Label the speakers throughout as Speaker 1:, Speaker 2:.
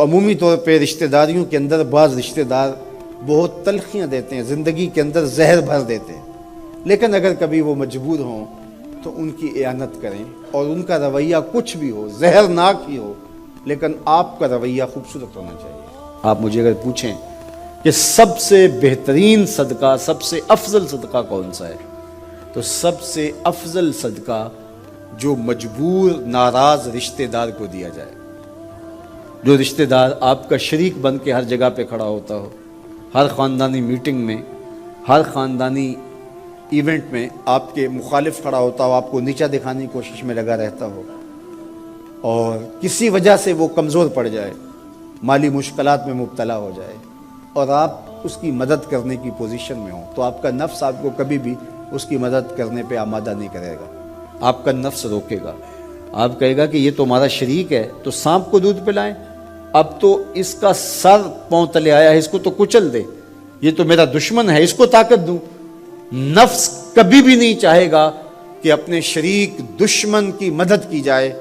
Speaker 1: عمومی طور پہ رشتہ داریوں کے اندر بعض رشتہ دار بہت تلخیاں دیتے ہیں، زندگی کے اندر زہر بھر دیتے ہیں، لیکن اگر کبھی وہ مجبور ہوں تو ان کی اعانت کریں، اور ان کا رویہ کچھ بھی ہو، زہرناک ہی ہو، لیکن آپ کا رویہ خوبصورت ہونا چاہیے۔ آپ مجھے اگر پوچھیں کہ سب سے بہترین صدقہ، سب سے افضل صدقہ کون سا ہے، تو سب سے افضل صدقہ جو مجبور ناراض رشتہ دار کو دیا جائے، جو رشتہ دار آپ کا شریک بن کے ہر جگہ پہ کھڑا ہوتا ہو، ہر خاندانی میٹنگ میں، ہر خاندانی ایونٹ میں آپ کے مخالف کھڑا ہوتا ہو، آپ کو نیچا دکھانے کی کوشش میں لگا رہتا ہو، اور کسی وجہ سے وہ کمزور پڑ جائے، مالی مشکلات میں مبتلا ہو جائے، اور آپ اس کی مدد کرنے کی پوزیشن میں ہوں، تو آپ کا نفس آپ کو کبھی بھی اس کی مدد کرنے پہ آمادہ نہیں کرے گا، آپ کا نفس روکے گا، آپ کہے گا کہ یہ تو ہمارا شریک ہے، تو سانپ کو دودھ پلائیں، اب تو اس کا سر پاؤں تلے آیا ہے، اس کو تو کچل دے، یہ تو میرا دشمن ہے، اس کو طاقت دوں۔ نفس کبھی بھی نہیں چاہے گا کہ اپنے شریک دشمن کی مدد کی جائے،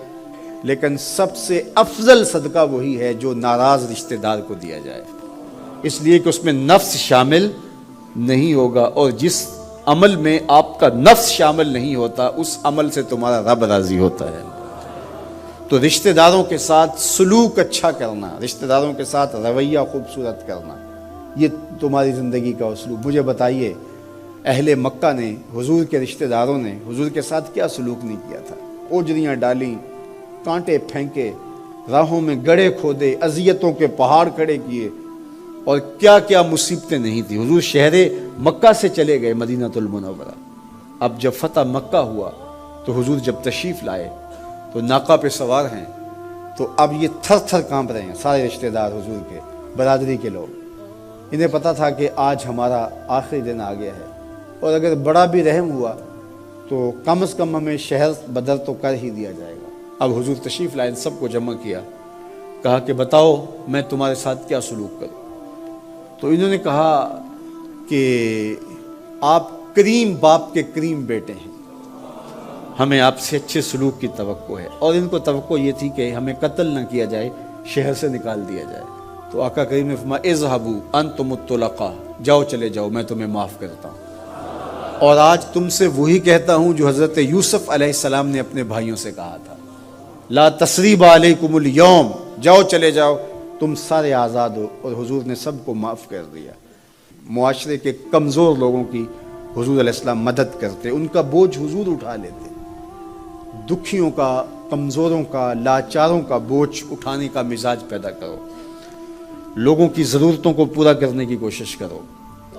Speaker 1: لیکن سب سے افضل صدقہ وہی ہے جو ناراض رشتہ دار کو دیا جائے، اس لیے کہ اس میں نفس شامل نہیں ہوگا، اور جس عمل میں آپ کا نفس شامل نہیں ہوتا اس عمل سے تمہارا رب راضی ہوتا ہے۔ تو رشتہ داروں کے ساتھ سلوک اچھا کرنا، رشتہ داروں کے ساتھ رویہ خوبصورت کرنا، یہ تمہاری زندگی کا اسلوب۔ مجھے بتائیے اہل مکہ نے، حضور کے رشتہ داروں نے حضور کے ساتھ کیا سلوک نہیں کیا تھا؟ اوجریاں ڈالیں، کانٹے پھینکے، راہوں میں گڑھے کھودے، اذیتوں کے پہاڑ کھڑے کیے، اور کیا کیا مصیبتیں نہیں تھی۔ حضور شہر مکہ سے چلے گئے مدینہ المنورہ۔ اب جب فتح مکہ ہوا تو حضور جب تشریف لائے تو ناقہ پہ سوار ہیں، تو اب یہ تھر تھر کانپ رہے ہیں سارے رشتہ دار حضور کے، برادری کے لوگ۔ انہیں پتہ تھا کہ آج ہمارا آخری دن آ گیا ہے، اور اگر بڑا بھی رحم ہوا تو کم از کم ہمیں شہر بدر تو کر ہی دیا جائے گا۔ اب حضور تشریف لائے، سب کو جمع کیا، کہا کہ بتاؤ میں تمہارے ساتھ کیا سلوک کروں؟ تو انہوں نے کہا کہ آپ کریم باپ کے کریم بیٹے ہیں، ہمیں آپ سے اچھے سلوک کی توقع ہے، اور ان کو توقع یہ تھی کہ ہمیں قتل نہ کیا جائے، شہر سے نکال دیا جائے۔ تو آقا کریم نے فرمایا اذهبوا انتم الطلقاء، جاؤ چلے جاؤ، میں تمہیں معاف کرتا ہوں۔ اور آج تم سے وہی کہتا ہوں جو حضرت یوسف علیہ السلام نے اپنے بھائیوں سے کہا تھا، لا تثریب علیکم اليوم، جاؤ چلے جاؤ، تم سارے آزاد ہو، اور حضور نے سب کو معاف کر دیا۔ معاشرے کے کمزور لوگوں کی حضور علیہ السلام مدد کرتے، ان کا بوجھ حضور اٹھا لیتے۔ دکھیوں کا، کمزوروں کا، لاچاروں کا بوجھ اٹھانے کا مزاج پیدا کرو، لوگوں کی ضرورتوں کو پورا کرنے کی کوشش کرو،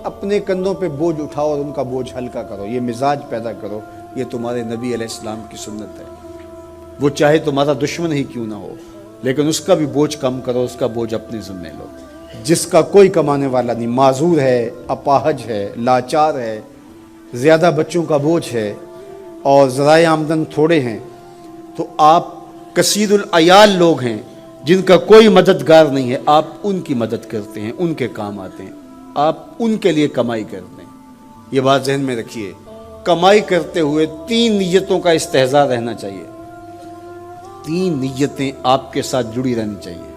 Speaker 1: اپنے کندھوں پہ بوجھ اٹھاؤ اور ان کا بوجھ ہلکا کرو، یہ مزاج پیدا کرو۔ یہ تمہارے نبی علیہ السلام کی سنت ہے، وہ چاہے تمہارا دشمن ہی کیوں نہ ہو، لیکن اس کا بھی بوجھ کم کرو، اس کا بوجھ اپنے ذمہ لو۔ جس کا کوئی کمانے والا نہیں، معذور ہے، اپاہج ہے، لاچار ہے، زیادہ بچوں کا بوجھ ہے، اور ذرائع آمدن تھوڑے ہیں، تو آپ کثیر العیال لوگ ہیں جن کا کوئی مددگار نہیں ہے، آپ ان کی مدد کرتے ہیں، ان کے کام آتے ہیں، آپ ان کے لیے کمائی کرتے ہیں۔ یہ بات ذہن میں رکھیے، کمائی کرتے ہوئے 3 نیتوں کا استحضار رہنا چاہیے، 3 نیتیں آپ کے ساتھ جڑی رہنی چاہیے،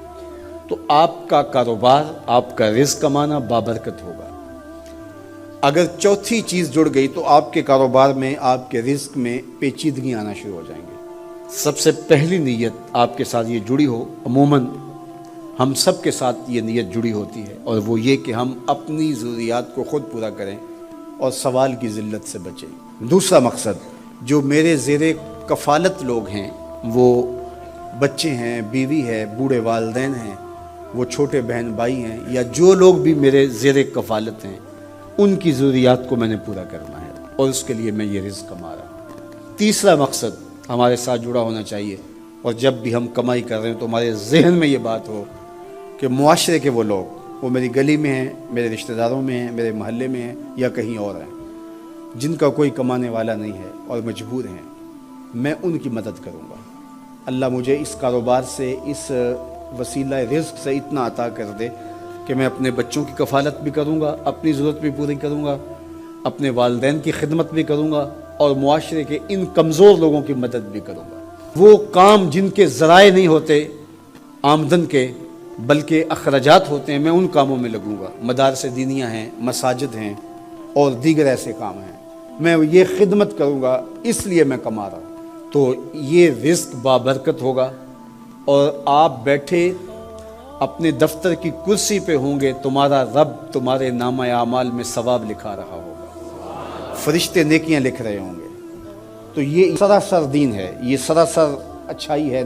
Speaker 1: تو آپ کا کاروبار، آپ کا رزق کمانا بابرکت ہوگا۔ اگر چوتھی چیز جڑ گئی تو آپ کے کاروبار میں، آپ کے رزق میں پیچیدگی آنا شروع ہو جائیں گے۔ سب سے پہلی نیت آپ کے ساتھ یہ جڑی ہو، عموماً ہم سب کے ساتھ یہ نیت جڑی ہوتی ہے، اور وہ یہ کہ ہم اپنی ضروریات کو خود پورا کریں اور سوال کی ذلت سے بچیں۔ دوسرا مقصد، جو میرے زیر کفالت لوگ ہیں، وہ بچے ہیں، بیوی ہے، بوڑھے والدین ہیں، وہ چھوٹے بہن بھائی ہیں، یا جو لوگ بھی میرے زیر کفالت ہیں، ان کی ضروریات کو میں نے پورا کرنا ہے، اور اس کے لیے میں یہ رزق کما رہا ہوں۔ تیسرا مقصد ہمارے ساتھ جڑا ہونا چاہیے، اور جب بھی ہم کمائی کر رہے ہیں تو ہمارے ذہن میں یہ بات ہو کہ معاشرے کے وہ لوگ، وہ میری گلی میں ہیں، میرے رشتہ داروں میں ہیں، میرے محلے میں ہیں، یا کہیں اور ہیں، جن کا کوئی کمانے والا نہیں ہے اور مجبور ہیں، میں ان کی مدد کروں گا۔ اللہ مجھے اس کاروبار سے، اس وسیلہ رزق سے اتنا عطا کر دے کہ میں اپنے بچوں کی کفالت بھی کروں گا، اپنی ضرورت بھی پوری کروں گا، اپنے والدین کی خدمت بھی کروں گا، اور معاشرے کے ان کمزور لوگوں کی مدد بھی کروں گا۔ وہ کام جن کے ذرائع نہیں ہوتے آمدن کے، بلکہ اخراجات ہوتے ہیں میں ان کاموں میں لگوں گا، مدارس دینیہ ہیں، مساجد ہیں اور دیگر ایسے کام ہیں، میں یہ خدمت کروں گا، اس لیے میں کما رہا ہوں۔ تو یہ رزق بابرکت ہوگا، اور آپ بیٹھے اپنے دفتر کی کرسی پہ ہوں گے، تمہارا رب تمہارے نامہ اعمال میں ثواب لکھا رہا ہوگا، فرشتے نیکیاں لکھ رہے ہوں گے۔ تو یہ سراسر دین ہے، یہ سراسر اچھائی ہے۔